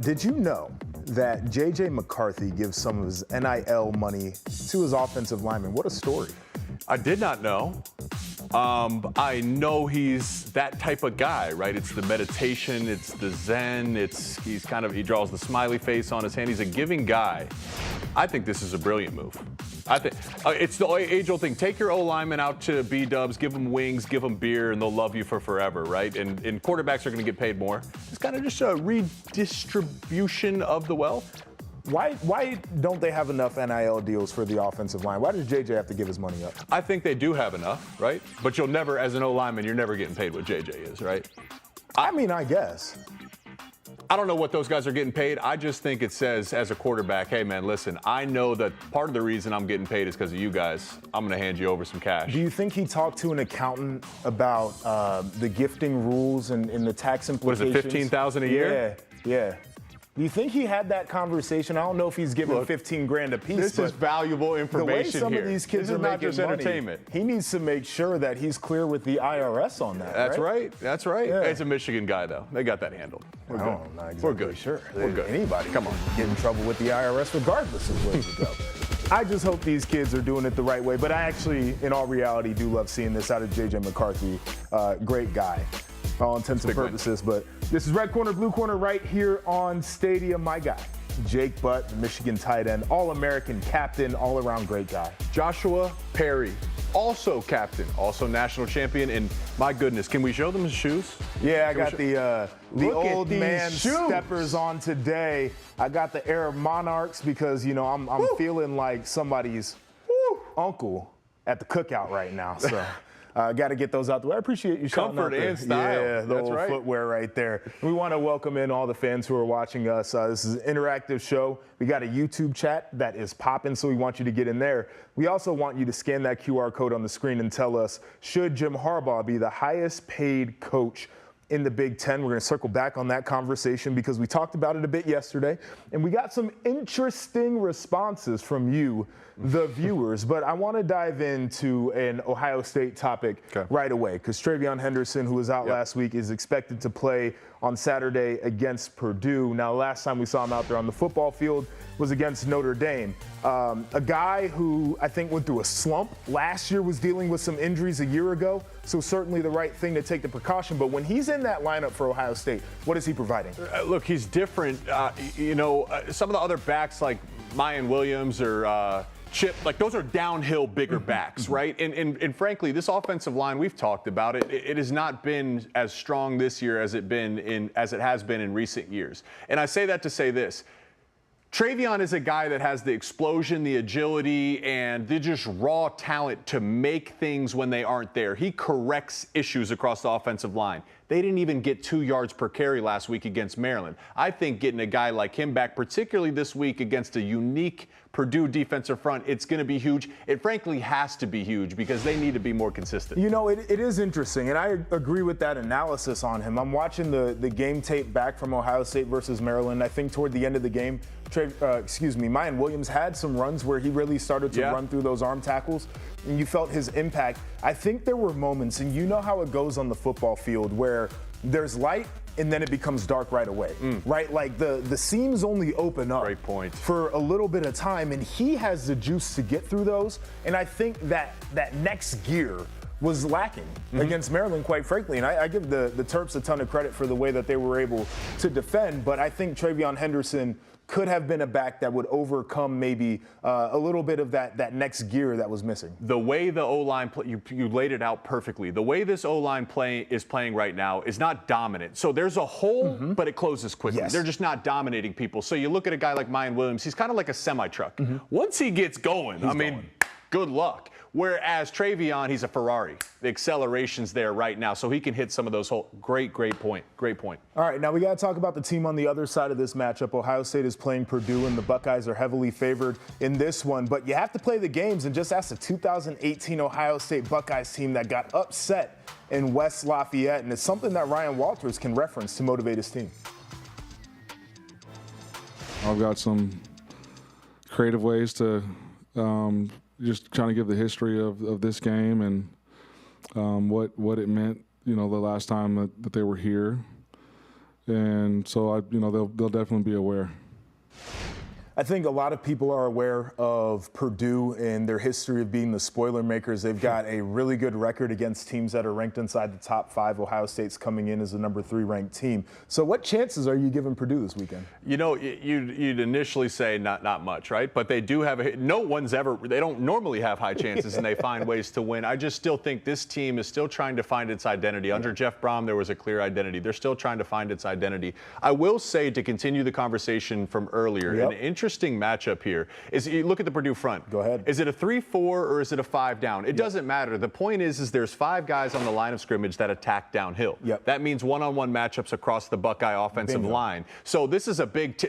Did you know that J.J. McCarthy gives some of his NIL money to his offensive linemen? What a story. I did not know. I know he's that type of guy, right? It's the meditation, it's the Zen, he draws the smiley face on his hand. He's a giving guy. I think this is a brilliant move. I think it's the age-old thing. Take your O-lineman out to B-dubs, give them wings, give them beer, and they'll love you for forever, right? And quarterbacks are going to get paid more. It's kind of just a redistribution of the wealth. Why don't they have enough NIL deals for the offensive line? Why does JJ have to give his money up? I think they do have enough, right? But you'll never, as an O-lineman, you're never getting paid what JJ is, right? I mean, I guess. I don't know what those guys are getting paid. I just think it says, as a quarterback, hey, man, listen, I know that part of the reason I'm getting paid is because of you guys. I'm going to hand you over some cash. Do you think he talked to an accountant about the gifting rules and the tax implications? What is it, $15,000 a year? Yeah. Do you think he had that conversation? I don't know if he's given $15,000 a piece. This is valuable information here. The way some here. of these kids are not making just money, entertainment. He needs to make sure that he's clear with the IRS on that. That's right. That's right. Yeah. It's a Michigan guy, though. They got that handled. We're good. Not exactly We're good. Sure. We're good. Anybody can get in trouble with the IRS regardless of where you go. I just hope these kids are doing it the right way. But I actually, in all reality, do love seeing this out of J.J. McCarthy. Great guy, for all intents and purposes. But this is Red Corner, Blue Corner right here on Stadium. My guy, Jake Butt, the Michigan tight end, All-American captain, all-around great guy. Joshua Perry, also captain, also national champion. And my goodness, can we show them his shoes? Yeah, I got the old man steppers on today. I got the Air Monarchs because, you know, I'm feeling like somebody's uncle at the cookout right now. So got to get those out the way. I appreciate you showing Comfort and style. Yeah, the old footwear right there. We want to welcome in all the fans who are watching us. This is an interactive show. We got a YouTube chat that is popping, so we want you to get in there. We also want you to scan that QR code on the screen and tell us, should Jim Harbaugh be the highest paid coach in the Big Ten? We're going to circle back on that conversation because we talked about it a bit yesterday, and we got some interesting responses from you, the viewers. But I want to dive into an Ohio State topic right away because TreVeyon Henderson, who was out last week, is expected to play on Saturday against Purdue. Now, last time we saw him out there on the football field was against Notre Dame. A guy who I think went through a slump last year, was dealing with some injuries a year ago, so certainly the right thing to take the precaution. But when he's in that lineup for Ohio State, what is he providing? Look, he's different. Some of the other backs like Mayan Williams or Chip, like those are downhill bigger backs, right? And frankly, this offensive line, we've talked about it. It has not been as strong this year as it has been in recent years. And I say that to say this. TreVeyon is a guy that has the explosion, the agility, and the just raw talent to make things when they aren't there. He corrects issues across the offensive line. They didn't even get 2 yards per carry last week against Maryland. I think getting a guy like him back, particularly this week against a unique Purdue defensive front, it's going to be huge. It frankly has to be huge because they need to be more consistent. You know, it is interesting, and I agree with that analysis on him. I'm watching the game tape back from Ohio State versus Maryland. I think toward the end of the game, Mayan Williams had some runs where he really started to run through those arm tackles, and you felt his impact. I think there were moments, and you know how it goes on the football field, where there's light and then it becomes dark right away, right? Like the seams only open up for a little bit of time, and he has the juice to get through those. And I think that next gear was lacking against Maryland, quite frankly. And I give the Terps a ton of credit for the way that they were able to defend, but I think TreVeyon Henderson could have been a back that would overcome maybe a little bit of that next gear that was missing. The way the O-line, you laid it out perfectly. The way this O-line is playing right now is not dominant. So there's a hole, but it closes quickly. They're just not dominating people. So you look at a guy like Mayan Williams, he's kind of like a semi-truck. Once he gets going, good luck. Whereas TreVeyon, he's a Ferrari. The acceleration's there right now, so he can hit some of those holes. Great point. Great point. All right, now we got to talk about the team on the other side of this matchup. Ohio State is playing Purdue, and the Buckeyes are heavily favored in this one. But you have to play the games, and just ask the 2018 Ohio State Buckeyes team that got upset in West Lafayette, and it's something that Ryan Walters can reference to motivate his team. I've got some creative ways to just trying to give the history of this game and what it meant, the last time that they were here. and so they'll definitely be aware. I think a lot of people are aware of Purdue and their history of being the spoiler makers. They've got a really good record against teams that are ranked inside the top 5. Ohio State's coming in as the number 3 ranked team. So what chances are you giving Purdue this weekend? You know, you'd initially say not much, right? But they do have they don't normally have high chances, and they find ways to win. I just still think this team is still trying to find its identity. Under Jeff Brom, there was a clear identity. They're still trying to find its identity. I will say, to continue the conversation from earlier, an interesting matchup here is you look at the Purdue front. Go ahead. Is it a 3-4 or is it a 5 down? It doesn't matter. The point is there's 5 guys on the line of scrimmage that attack downhill. That means one-on-one matchups across the Buckeye offensive line. So this is a big,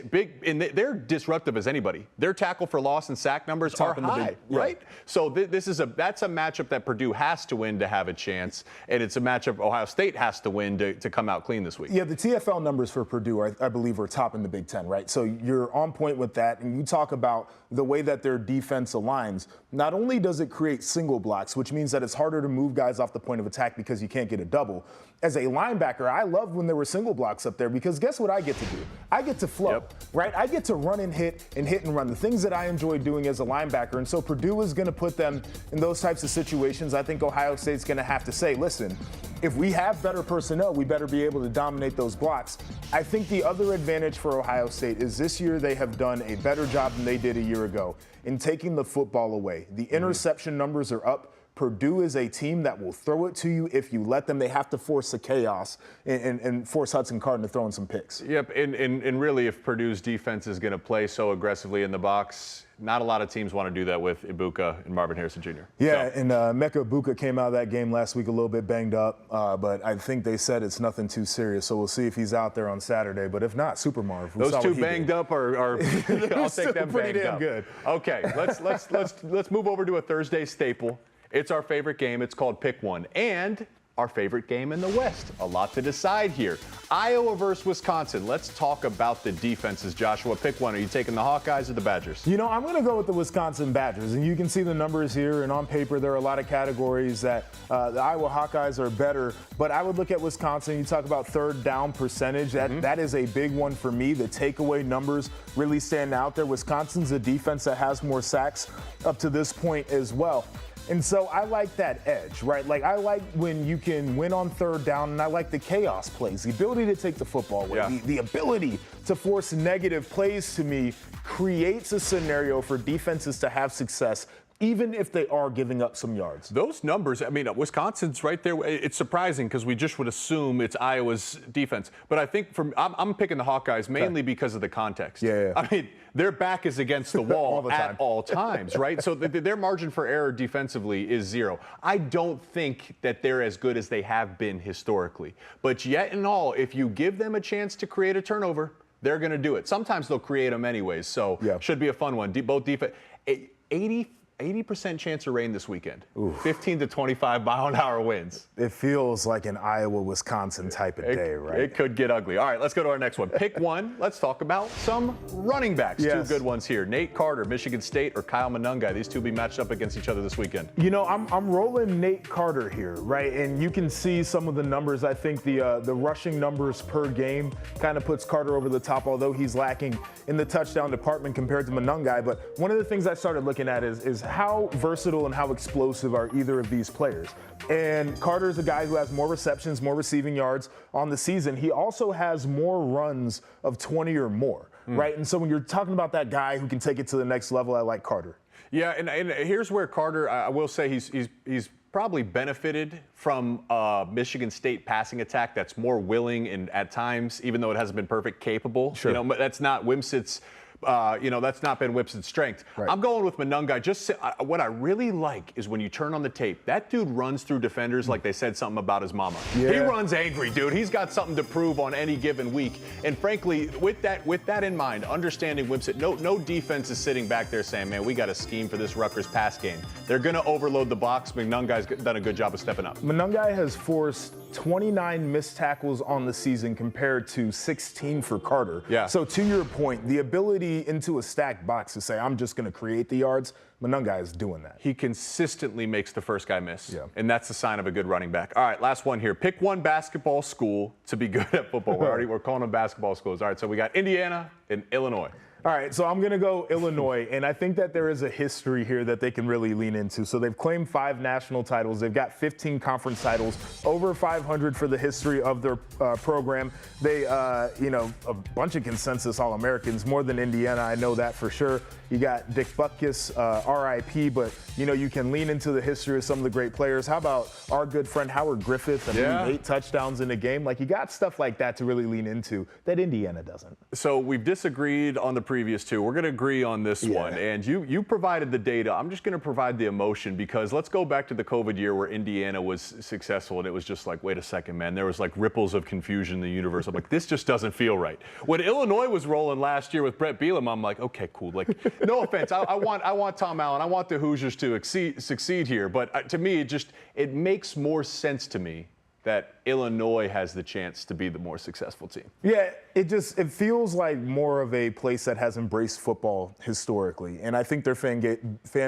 and they're disruptive as anybody. Their tackle for loss and sack numbers are high, right? So that's a matchup that Purdue has to win to have a chance, and it's a matchup Ohio State has to win to come out clean this week. Yeah, the TFL numbers for Purdue, I believe, are top in the Big Ten, right? So you're on point with that, and you talk about the way that their defense aligns. Not only does it create single blocks, which means that it's harder to move guys off the point of attack because you can't get a double. As a linebacker, I love when there were single blocks up there because guess what I get to do? I get to flow, right? I get to run and hit and run, the things that I enjoy doing as a linebacker. And so Purdue is going to put them in those types of situations. I think Ohio State's going to have to say, listen, if we have better personnel, we better be able to dominate those blocks. I think the other advantage for Ohio State is this year they have done a better job than they did a year ago in taking the football away. The interception numbers are up. Purdue is a team that will throw it to you if you let them. They have to force the chaos and force Hudson Card into throwing some picks. Yep, and really, if Purdue's defense is going to play so aggressively in the box, not a lot of teams want to do that with Ibuka and Marvin Harrison Jr. Yeah, and Mecca Ibuka came out of that game last week a little bit banged up, but I think they said it's nothing too serious. So we'll see if he's out there on Saturday. But if not, Super Marv. Those two banged up are I'll take them pretty banged damn up. good. Okay, let's move over to a Thursday staple. It's our favorite game. It's called Pick One. And our favorite game in the West. A lot to decide here. Iowa versus Wisconsin. Let's talk about the defenses, Joshua. Pick one. Are you taking the Hawkeyes or the Badgers? You know, I'm going to go with the Wisconsin Badgers. And you can see the numbers here. And on paper, there are a lot of categories that the Iowa Hawkeyes are better. But I would look at Wisconsin. You talk about third down percentage. That is a big one for me. The takeaway numbers really stand out there. Wisconsin's a defense that has more sacks up to this point as well. And so I like that edge, right? Like, I like when you can win on third down, and I like the chaos plays, the ability to take the football away, the ability to force negative plays, to me, creates a scenario for defenses to have success, even if they are giving up some yards. Those numbers, I mean, Wisconsin's right there. It's surprising because we just would assume it's Iowa's defense. But I think I'm picking the Hawkeyes mainly because of the context. I mean, their back is against the wall at all times, right? So their margin for error defensively is 0. I don't think that they're as good as they have been historically. But yet and all, if you give them a chance to create a turnover, they're going to do it. Sometimes they'll create them anyways. So should be a fun one. Both defense. 80% chance of rain this weekend. 15 to 25 mile-an-hour winds. It feels like an Iowa-Wisconsin type of day, right? It could get ugly. All right, let's go to our next one. Pick one. Let's talk about some running backs. Two good ones here. Nate Carter, Michigan State, or Kyle Monangai. These two will be matched up against each other this weekend. You know, I'm rolling Nate Carter here, right? And you can see some of the numbers. I think the rushing numbers per game kind of puts Carter over the top, although he's lacking in the touchdown department compared to Monangai. But one of the things I started looking at is how versatile and how explosive are either of these players. And Carter's a guy who has more receptions, more receiving yards on the season. He also has more runs of 20 or more, right? And so when you're talking about that guy who can take it to the next level, I like Carter. Yeah, and here's where Carter, I will say he's probably benefited from Michigan State passing attack that's more willing and at times, even though it hasn't been perfect, capable. You know, but that's not Wimsatt's. That's not been Wimsatt's strength. I'm going with Monangai. What I really like is when you turn on the tape, that dude runs through defenders like they said something about his mama. He runs angry, dude. He's got something to prove on any given week. And frankly, with that in mind, understanding Wimsatt, no defense is sitting back there saying, man, we got a scheme for this Rutgers pass game. They're going to overload the box. Monangai's done a good job of stepping up. Monangai has forced 29 missed tackles on the season compared to 16 for Carter. Yeah. So to your point, the ability into a stacked box to say, I'm just going to create the yards, Monangai is doing that. He consistently makes the first guy miss. Yeah. And that's the sign of a good running back. All right, last one here. Pick one basketball school to be good at football. We're calling them basketball schools. All right, so we got Indiana and Illinois. All right, so I'm going to go Illinois, and I think that there is a history here that they can really lean into. So they've claimed 5 national titles. They've got 15 conference titles, over 500 for the history of their program. They, a bunch of consensus All-Americans, more than Indiana. I know that for sure. You got Dick Butkus, RIP, but, you can lean into the history of some of the great players. How about our good friend Howard Griffith? I believe 8 touchdowns in a game. Like, you got stuff like that to really lean into that Indiana doesn't. So we've disagreed on the previous 2. We're going to agree on this one. And you provided the data. I'm just going to provide the emotion, because let's go back to the COVID year where Indiana was successful, and it was just like, wait a second, man. There was like ripples of confusion in the universe. I'm like, this just doesn't feel right. When Illinois was rolling last year with Brett Bielema, I'm like, okay, cool. Like, no offense. I want Tom Allen. I want the Hoosiers to succeed here. But to me, it makes more sense to me that Illinois has the chance to be the more successful team. Yeah, it feels like more of a place that has embraced football historically. And I think their fan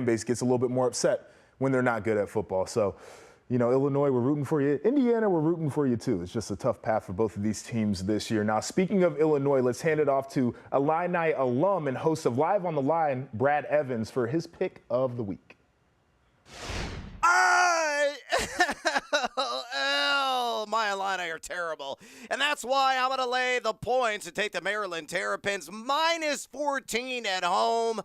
base gets a little bit more upset when they're not good at football. So, Illinois, we're rooting for you. Indiana, we're rooting for you too. It's just a tough path for both of these teams this year. Now, speaking of Illinois, let's hand it off to Illini alum and host of Live on the Line, Brad Evans, for his pick of the week. My Illini are terrible. And that's why I'm going to lay the points and take the Maryland Terrapins minus 14 at home.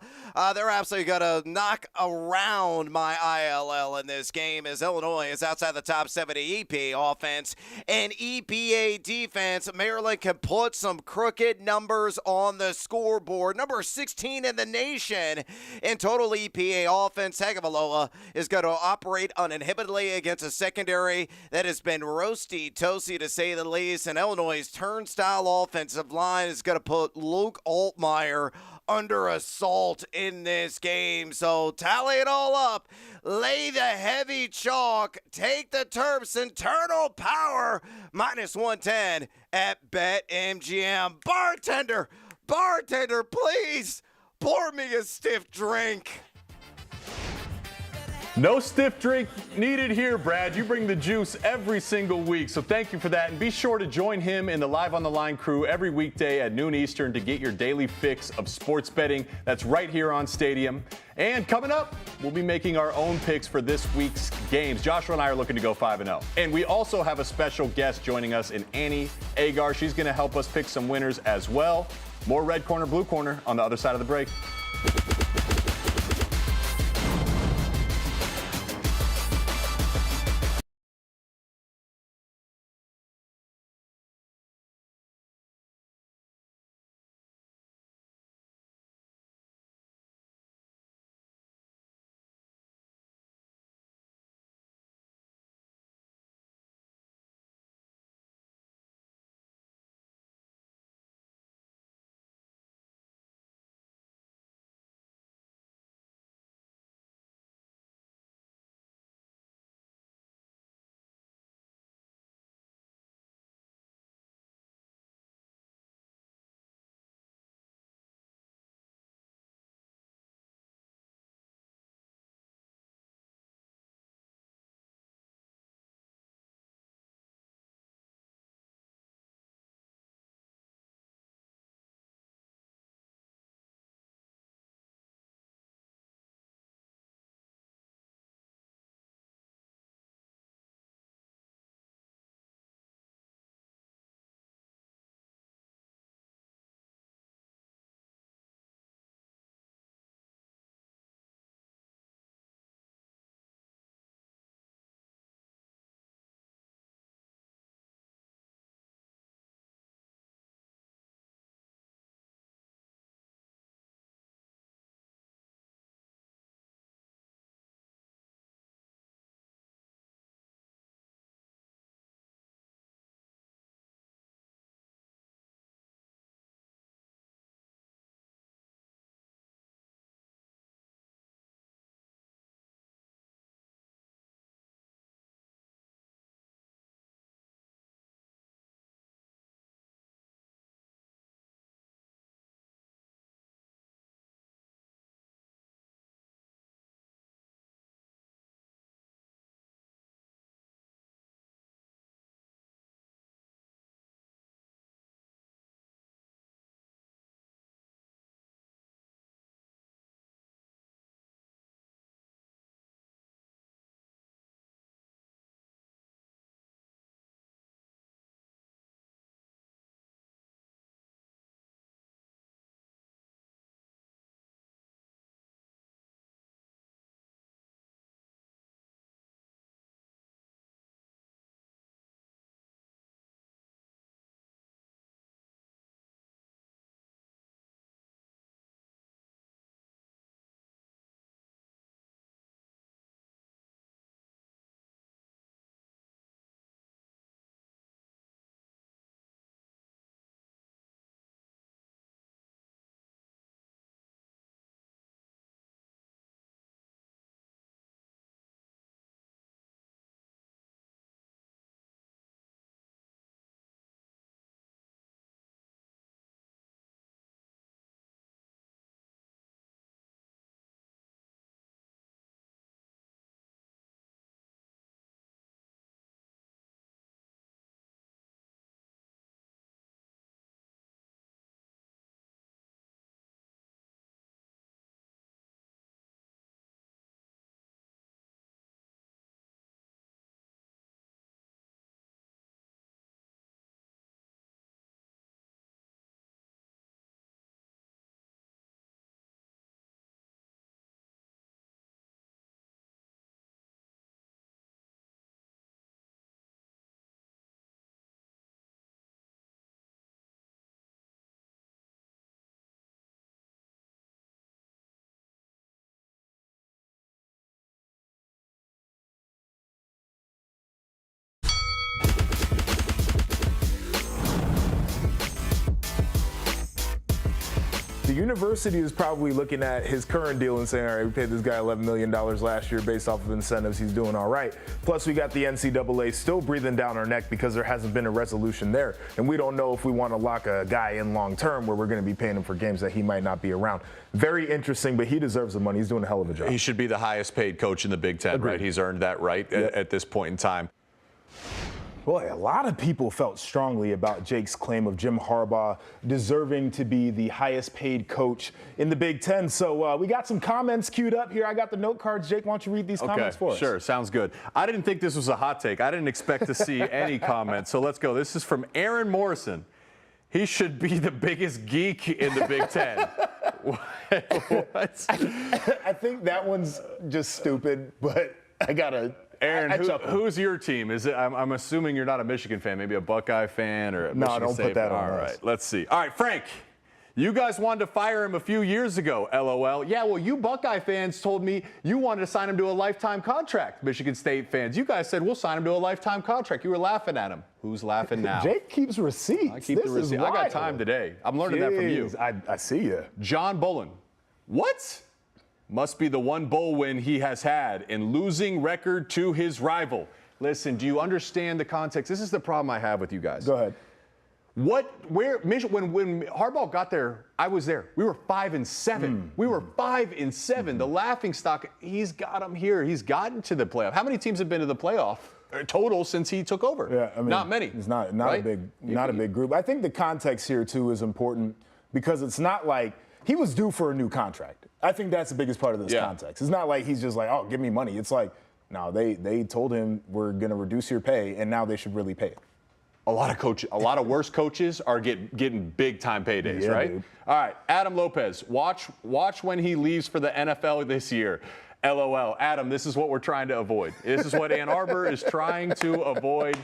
They're absolutely going to knock around my ILL in this game, as Illinois is outside the top 70 EPA offense and EPA defense. Maryland can put some crooked numbers on the scoreboard. Number 16 in the nation in total EPA offense. Tagovailoa is going to operate uninhibitedly against a secondary that has been roasty-toasty, to say the least. And Illinois' turnstile offensive line is going to put Luke Altmaier under assault in this game. So tally it all up. Lay the heavy chalk. Take the Terps internal power. Minus 110 at BetMGM. Bartender, please pour me a stiff drink. No stiff drink needed here, Brad. You bring the juice every single week, so thank you for that. And be sure to join him and the Live on the Line crew every weekday at noon Eastern to get your daily fix of sports betting. That's right here on Stadium. And coming up, we'll be making our own picks for this week's games. Joshua and I are looking to go 5-0. And we also have a special guest joining us in Annie Agar. She's going to help us pick some winners as well. More Red Corner, Blue Corner on the other side of the break. university is probably looking at his current deal and saying, all right, we paid this guy $11 million last year based off of incentives. He's doing all right. Plus, we got the NCAA still breathing down our neck because there hasn't been a resolution there. And we don't know if we want to lock a guy in long term where we're going to be paying him for games that he might not be around. Very interesting, but he deserves the money. He's doing a hell of a job. He should be the highest paid coach in the Big Ten, right? He's earned that right at this point in time. Boy, a lot of people felt strongly about Jake's claim of Jim Harbaugh deserving to be the highest paid coach in the Big Ten. So we got some comments queued up here. I got the note cards. Jake, why don't you read these comments for us? Sure, sounds good. I didn't think this was a hot take. I didn't expect to see any comments. So let's go. This is from Aaron Morrison. He should be the biggest geek in the Big Ten. What? I think that one's just stupid, but I gotta. Aaron, who's your team? Is it? I'm assuming you're not a Michigan fan, maybe a Buckeye fan or a no, Michigan don't State put that fan. on All us. right, let's see. All right, Frank, you guys wanted to fire him a few years ago, LOL. Yeah, well, you Buckeye fans told me you wanted to sign him to a lifetime contract. Michigan State fans, you guys said we'll sign him to a lifetime contract. You were laughing at him. Who's laughing now? Jake keeps receipts. I keep the receipts. I got time today. I'm learning that from you. I see you. John Bullen. What? Must be the one bowl win he has had in losing record to his rival. Listen, do you understand the context? This is the problem I have with you guys. Go ahead. When Harbaugh got there, I was there. We were 5-7. We were 5-7. The laughingstock, he's got him here. He's gotten to the playoff. How many teams have been to the playoff total since he took over? Yeah, I mean, not many. It's not right? a big group. I think the context here too is important because it's not like he was due for a new contract. I think that's the biggest part of this context. It's not like he's just like, oh, give me money. It's like, no, they told him we're going to reduce your pay, and now they should really pay it. A lot of worse coaches are getting big time paydays, Yeah, right? dude. All right, Adam Lopez, watch when he leaves for the NFL this year. LOL. Adam, this is what we're trying to avoid. This is what Ann Arbor is trying to avoid.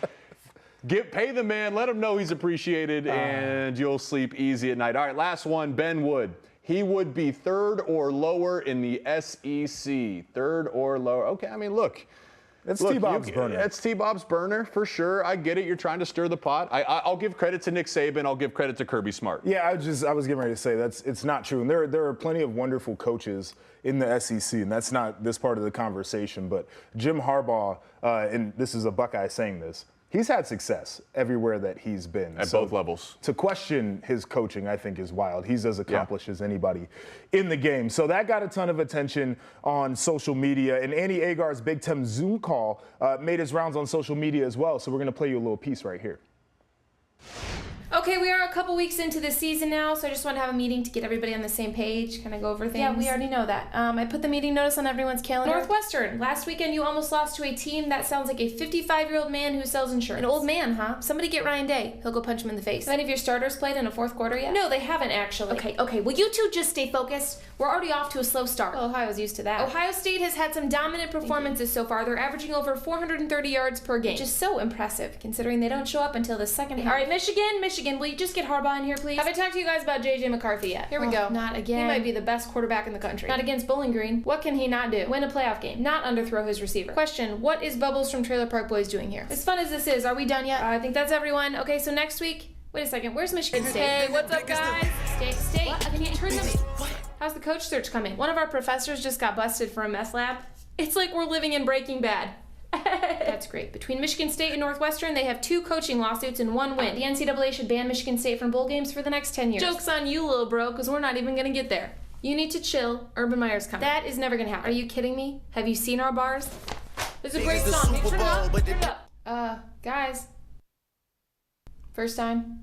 Pay the man, let him know he's appreciated, and you'll sleep easy at night. All right, last one, Ben Wood. He would be third or lower in the SEC. Third or lower. Okay, I mean, look. It's T-Bob's burner. It's T-Bob's burner, for sure. I get it. You're trying to stir the pot. I'll give credit to Nick Saban. I'll give credit to Kirby Smart. Yeah, I was getting ready to say it's not true. And there are plenty of wonderful coaches in the SEC, and that's not this part of the conversation. But Jim Harbaugh, and this is a Buckeye saying this, he's had success everywhere that he's been. At both levels. To question his coaching, I think, is wild. He's as accomplished as anybody in the game. So that got a ton of attention on social media. And Andy Agar's Big Ten Zoom call made his rounds on social media as well. So we're going to play you a little piece right here. Okay, we are a couple weeks into the season now, so I just want to have a meeting to get everybody on the same page, kind of go over things. Yeah, we already know that. I put the meeting notice on everyone's calendar. Northwestern, last weekend you almost lost to a team that sounds like a 55-year-old man who sells insurance. An old man, huh? Somebody get Ryan Day. He'll go punch him in the face. Have any of your starters played in a fourth quarter yet? No, they haven't actually. Okay, will you two just stay focused? We're already off to a slow start. Well, Ohio's used to that. Ohio State has had some dominant performances so far. They're averaging over 430 yards per game, which is so impressive, considering they don't show up until the second half. All right, Michigan, will you just get Harbaugh in here, please? Have I talked to you guys about J.J. McCarthy yet? Here we go. Not again. He might be the best quarterback in the country. Not against Bowling Green. What can he not do? Win a playoff game. Not underthrow his receiver. Question, what is Bubbles from Trailer Park Boys doing here? As fun as this is, are we done yet? I think that's everyone. Okay, so next week, wait a second, where's Michigan State? Hey, what's up, guys? State. What? I can't turn them. How's the coach search coming? One of our professors just got busted for a meth lab. It's like we're living in Breaking Bad. That's great. Between Michigan State and Northwestern, they have 2 coaching lawsuits and 1 win. The NCAA should ban Michigan State from bowl games for the next 10 years. Joke's on you, little bro, because we're not even going to get there. You need to chill. Urban Meyer's coming. That is never going to happen. Are you kidding me? Have you seen our bars? It's a great song. Hey, turn it up. Guys. First time.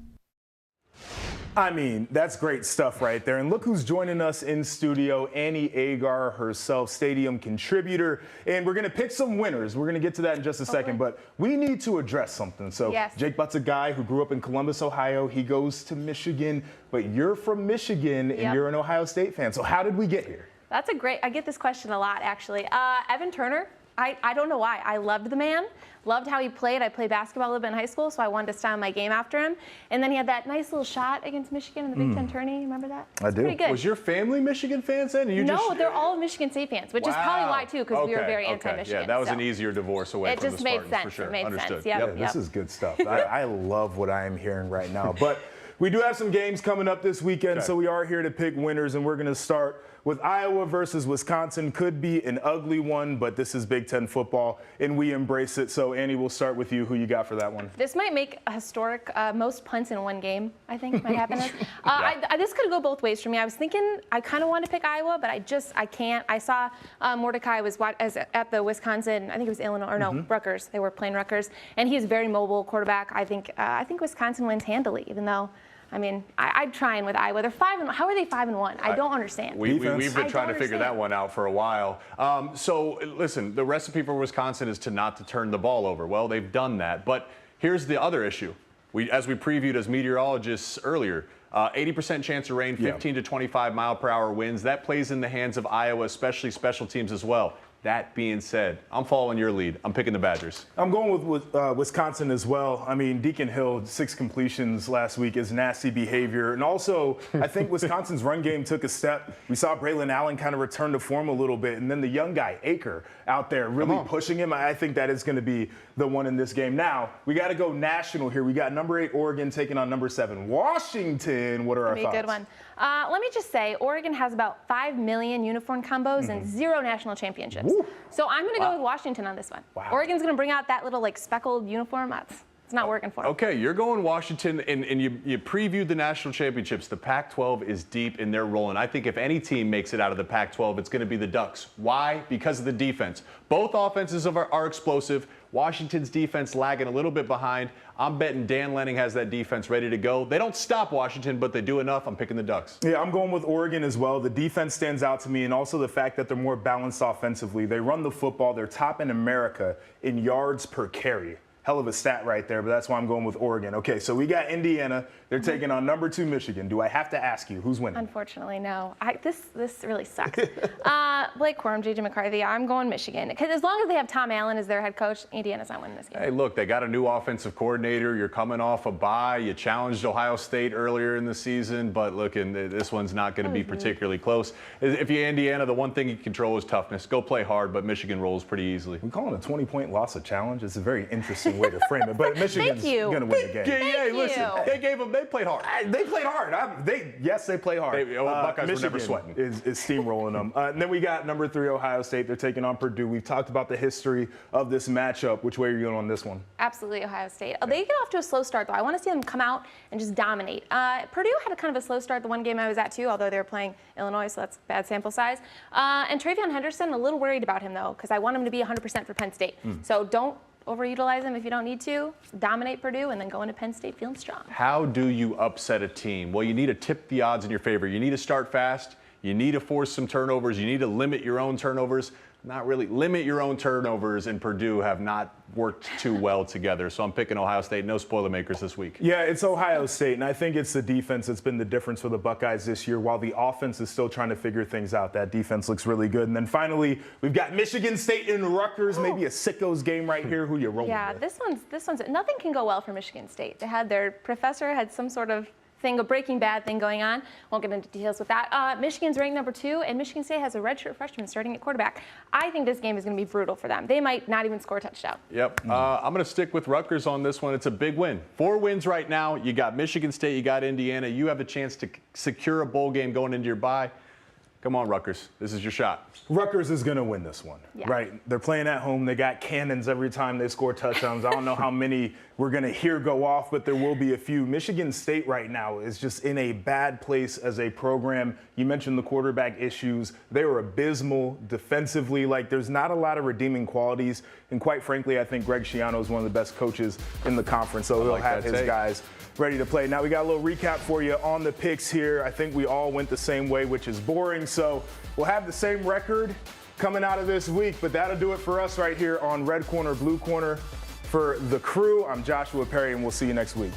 I mean, that's great stuff right there. And look who's joining us in studio, Annie Agar herself, Stadium contributor. And we're going to pick some winners. We're going to get to that in just a second. But we need to address something. So Jake Butt's a guy who grew up in Columbus, Ohio. He goes to Michigan. But you're from Michigan, and you're an Ohio State fan. So how did we get here? That's a great – I get this question a lot, actually. Evan Turner. I don't know why. I loved the man, loved how he played. I played basketball a little bit in high school, so I wanted to style my game after him. And then he had that nice little shot against Michigan in the Big Ten tourney. Remember that? I do. Pretty good. Was your family Michigan fans then? No, they're all Michigan State fans, which is probably why, too, because we were very anti-Michigan. Yeah, that was an easier divorce away from the Spartans, for sure. It made sense. Understood. Yep. This is good stuff. I love what I am hearing right now. But We do have some games coming up this weekend, so we are here to pick winners, and we're going to start with Iowa versus Wisconsin. Could be an ugly one, but this is Big Ten football, and we embrace it. So, Annie, we'll start with you. Who you got for that one? This might make a historic most punts in one game, I think, might happen. This could go both ways for me. I was thinking I kind of wanted to pick Iowa, but I can't. I saw Mordecai was at the Wisconsin, I think it was Illinois, or no, Rutgers. They were playing Rutgers, and he's a very mobile quarterback. I think Wisconsin wins handily, even though, I mean, I'd try in with Iowa. They're 5-1. How are they 5-1? I don't understand. We've been trying to figure that one out for a while. So listen, the recipe for Wisconsin is not to turn the ball over. Well, they've done that. But here's the other issue. As we previewed as meteorologists earlier, 80% chance of rain, 15 to 25 mile per hour winds. That plays in the hands of Iowa, especially special teams as well. That being said, I'm following your lead. I'm picking the Badgers. I'm going with Wisconsin as well. I mean, Deacon Hill, 6 completions last week is nasty behavior. And also, I think Wisconsin's run game took a step. We saw Braylon Allen kind of return to form a little bit. And then the young guy, Aker, out there really pushing him. I think that is going to be the one in this game. Now, we got to go national here. We got number 8 Oregon taking on number 7 Washington. What are our thoughts? A good one. Let me just say, Oregon has about 5 million uniform combos and 0 national championships. Woo. So I'm going to go with Washington on this one. Wow. Oregon's going to bring out that little speckled uniform. It's not working for them. Okay, you're going Washington, and you previewed the national championships. The Pac-12 is deep and they're rolling. I think if any team makes it out of the Pac-12, it's going to be the Ducks. Why? Because of the defense. Both offenses are explosive. Washington's defense lagging a little bit behind. I'm betting Dan Lanning has that defense ready to go. They don't stop Washington, but they do enough. I'm picking the Ducks. Yeah, I'm going with Oregon as well. The defense stands out to me, and also the fact that they're more balanced offensively. They run the football. They're top in America in yards per carry. Hell of a stat right there, but that's why I'm going with Oregon. Okay, so we got Indiana. They're taking on number 2 Michigan. Do I have to ask you who's winning? Unfortunately, no. This really sucks. Blake Corum, J.J. McCarthy, I'm going Michigan. Because as long as they have Tom Allen as their head coach, Indiana's not winning this game. Hey, look, they got a new offensive coordinator. You're coming off a bye. You challenged Ohio State earlier in the season, but look, and this one's not going to be particularly close. If you're Indiana, the one thing you control is toughness. Go play hard, but Michigan rolls pretty easily. We call it a 20-point loss a challenge. It's a very interesting way to frame it, but Michigan's going to win the game. Hey, listen, they played hard. They played hard. Yes, they play hard. Buckeyes Michigan were never sweating. Is steamrolling them. And then we got number 3 Ohio State. They're taking on Purdue. We've talked about the history of this matchup. Which way are you going on this one? Absolutely Ohio State. They get off to a slow start, though. I want to see them come out and just dominate. Purdue had a kind of a slow start the one game I was at, too, although they were playing Illinois, so that's bad sample size. And TreVeyon Henderson, a little worried about him, though, because I want him to be 100% for Penn State. So don't overutilize him if you don't need to. Dominate Purdue and then go into Penn State feeling strong. How do you upset a team? Well, you need to tip the odds in your favor. You need to start fast. You need to force some turnovers. You need to limit your own turnovers. Not really limit your own turnovers, and Purdue have not worked too well together. So I'm picking Ohio State. No spoiler makers this week. Yeah, it's Ohio State, and I think it's the defense that's been the difference for the Buckeyes this year. While the offense is still trying to figure things out, that defense looks really good. And then finally, we've got Michigan State and Rutgers, maybe a sickos game right here. Who you rolling with? Yeah, this one's nothing can go well for Michigan State. They had their professor had some sort of a Breaking Bad thing going on. Won't get into details with that. Michigan's ranked number 2, and Michigan State has a redshirt freshman starting at quarterback. I think this game is going to be brutal for them. They might not even score a touchdown. Yep. I'm going to stick with Rutgers on this one. It's a big win. 4 wins right now. You got Michigan State. You got Indiana. You have a chance to secure a bowl game going into your bye. Come on, Rutgers. This is your shot. Rutgers is going to win this one, right? They're playing at home. They got cannons every time they score touchdowns. I don't know how many we're going to hear go off, but there will be a few. Michigan State right now is just in a bad place as a program. You mentioned the quarterback issues. They were abysmal defensively. There's not a lot of redeeming qualities. And quite frankly, I think Greg Schiano is one of the best coaches in the conference, so he'll have his guys ready to play. Now we got a little recap for you on the picks here. I think we all went the same way, which is boring. So we'll have the same record coming out of this week, but that'll do it for us right here on Red Corner, Blue Corner. For the crew, I'm Joshua Perry, and we'll see you next week.